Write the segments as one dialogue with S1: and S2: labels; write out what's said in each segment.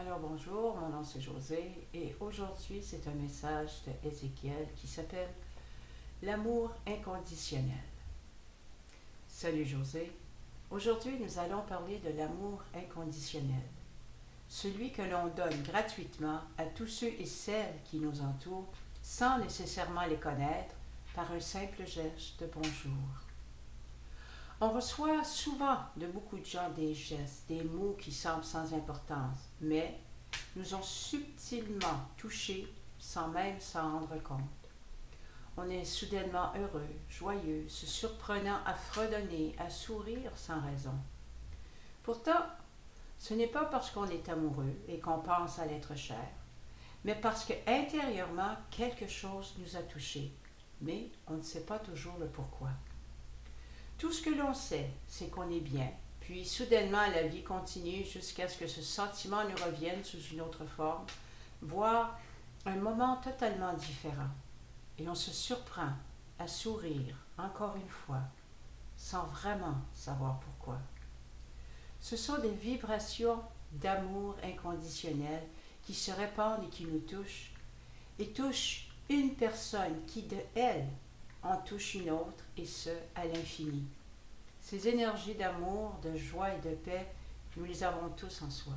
S1: Alors bonjour, mon nom c'est José et aujourd'hui c'est un message de Ézéchiel qui s'appelle L'amour inconditionnel. Salut José, aujourd'hui nous allons parler de l'amour inconditionnel, celui que l'on donne gratuitement à tous ceux et celles qui nous entourent sans nécessairement les connaître par un simple geste de bonjour. On reçoit souvent de beaucoup de gens des gestes, des mots qui semblent sans importance, mais nous ont subtilement touchés sans même s'en rendre compte. On est soudainement heureux, joyeux, se surprenant à fredonner, à sourire sans raison. Pourtant, ce n'est pas parce qu'on est amoureux et qu'on pense à l'être cher, mais parce que intérieurement quelque chose nous a touchés, mais on ne sait pas toujours le pourquoi. Tout ce que l'on sait, c'est qu'on est bien, puis soudainement la vie continue jusqu'à ce que ce sentiment nous revienne sous une autre forme, voire un moment totalement différent. Et on se surprend à sourire encore une fois, sans vraiment savoir pourquoi. Ce sont des vibrations d'amour inconditionnel qui se répandent et qui nous touchent, et touchent une personne qui de elle en touche une autre, et ce, à l'infini. Ces énergies d'amour, de joie et de paix, nous les avons tous en soi.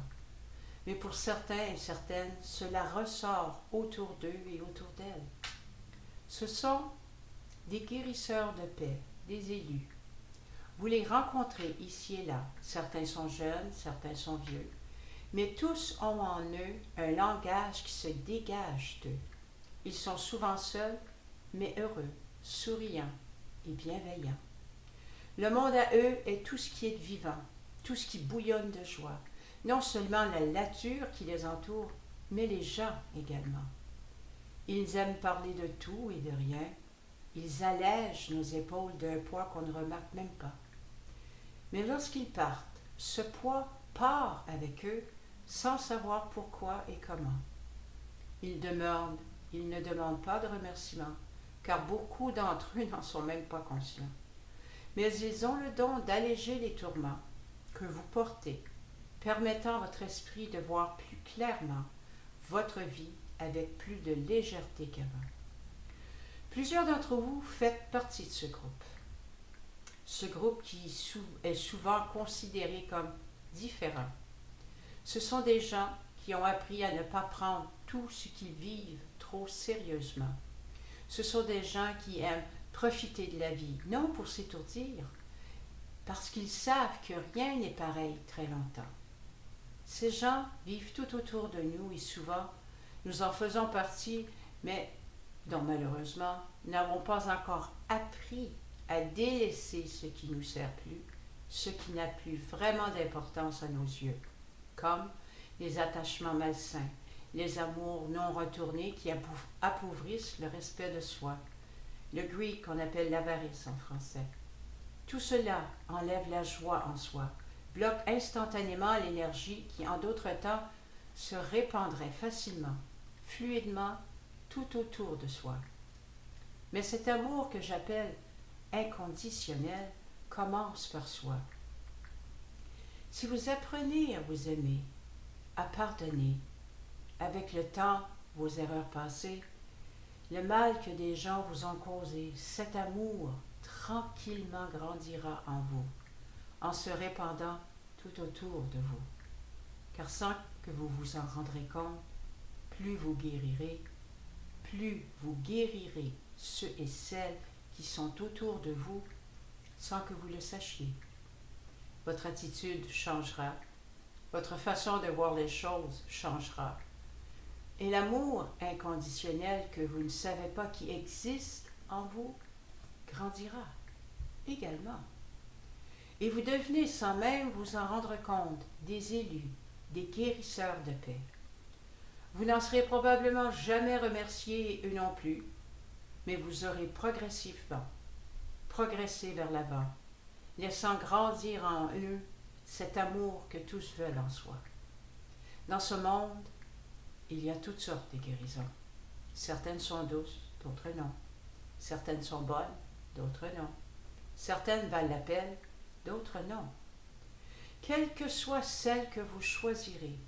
S1: Mais pour certains et certaines, cela ressort autour d'eux et autour d'elles. Ce sont des guérisseurs de paix, des élus. Vous les rencontrez ici et là. Certains sont jeunes, certains sont vieux. Mais tous ont en eux un langage qui se dégage d'eux. Ils sont souvent seuls, mais heureux, souriants et bienveillants. Le monde à eux est tout ce qui est vivant, tout ce qui bouillonne de joie. Non seulement la nature qui les entoure, mais les gens également. Ils aiment parler de tout et de rien. Ils allègent nos épaules d'un poids qu'on ne remarque même pas. Mais lorsqu'ils partent, ce poids part avec eux sans savoir pourquoi et comment. Ils ne demandent pas de remerciements, car beaucoup d'entre eux n'en sont même pas conscients. Mais ils ont le don d'alléger les tourments que vous portez, permettant à votre esprit de voir plus clairement votre vie avec plus de légèreté qu'avant. Plusieurs d'entre vous faites partie de ce groupe qui est souvent considéré comme différent. Ce sont des gens qui ont appris à ne pas prendre tout ce qu'ils vivent trop sérieusement. Ce sont des gens qui aiment profiter de la vie, non pour s'étourdir, parce qu'ils savent que rien n'est pareil très longtemps. Ces gens vivent tout autour de nous et souvent, nous en faisons partie, mais dont malheureusement, nous n'avons pas encore appris à délaisser ce qui ne nous sert plus, ce qui n'a plus vraiment d'importance à nos yeux, comme les attachements malsains, les amours non retournés qui appauvrissent le respect de soi, le greed qu'on appelle l'avarice en français. Tout cela enlève la joie en soi, bloque instantanément l'énergie qui, en d'autres temps, se répandrait facilement, fluidement, tout autour de soi. Mais cet amour que j'appelle inconditionnel commence par soi. Si vous apprenez à vous aimer, à pardonner, avec le temps, vos erreurs passées, le mal que des gens vous ont causé, cet amour tranquillement grandira en vous, en se répandant tout autour de vous. Car sans que vous vous en rendrez compte, plus vous guérirez ceux et celles qui sont autour de vous sans que vous le sachiez. Votre attitude changera, votre façon de voir les choses changera. Et l'amour inconditionnel que vous ne savez pas qui existe en vous grandira également. Et vous devenez, sans même vous en rendre compte, des élus, des guérisseurs de paix. Vous n'en serez probablement jamais remerciés, eux non plus, mais vous aurez progressivement progressé vers l'avant, laissant grandir en eux cet amour que tous veulent en soi. Dans ce monde, il y a toutes sortes de guérisons. Certaines sont douces, d'autres non. Certaines sont bonnes, d'autres non. Certaines valent la peine, d'autres non. Quelle que soit celle que vous choisirez,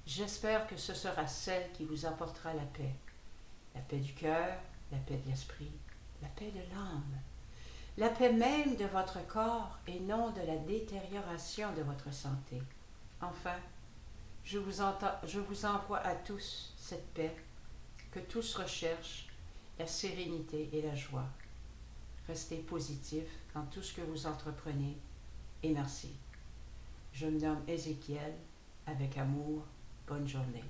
S1: J'espère que ce sera celle qui vous apportera la paix du cœur, la paix de l'esprit, la paix de l'âme, la paix même de votre corps et non de la détérioration de votre santé. Enfin, je vous envoie à tous cette paix que tous recherchent, la sérénité et la joie. Restez positif dans tout ce que vous entreprenez et merci. Je me nomme Ézéchiel, avec amour, bonne journée.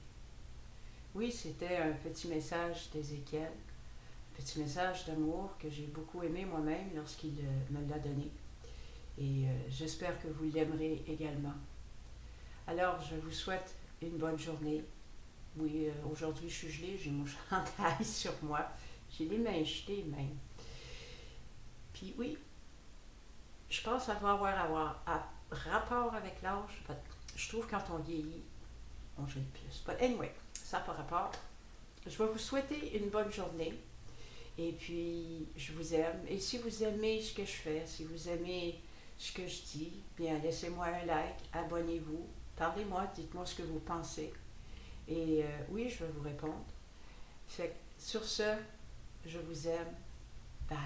S1: Oui, c'était un petit message d'Ézéchiel, un petit message d'amour que j'ai beaucoup aimé moi-même lorsqu'il me l'a donné. Et j'espère que vous l'aimerez également. Alors, je vous souhaite une bonne journée. Oui, aujourd'hui je suis gelée, j'ai mon chandail sur moi. J'ai les mains jetées même. Puis oui, je pense que ça va avoir rapport avec l'âge. Je trouve que quand on vieillit, on gèle plus. But anyway, ça n'a pas rapport. Je vais vous souhaiter une bonne journée. Et puis, je vous aime. Et si vous aimez ce que je fais, si vous aimez ce que je dis, bien, laissez-moi un like, abonnez-vous, parlez-moi, dites-moi ce que vous pensez. Et oui, je vais vous répondre. Fait que, sur ce, je vous aime. Bye.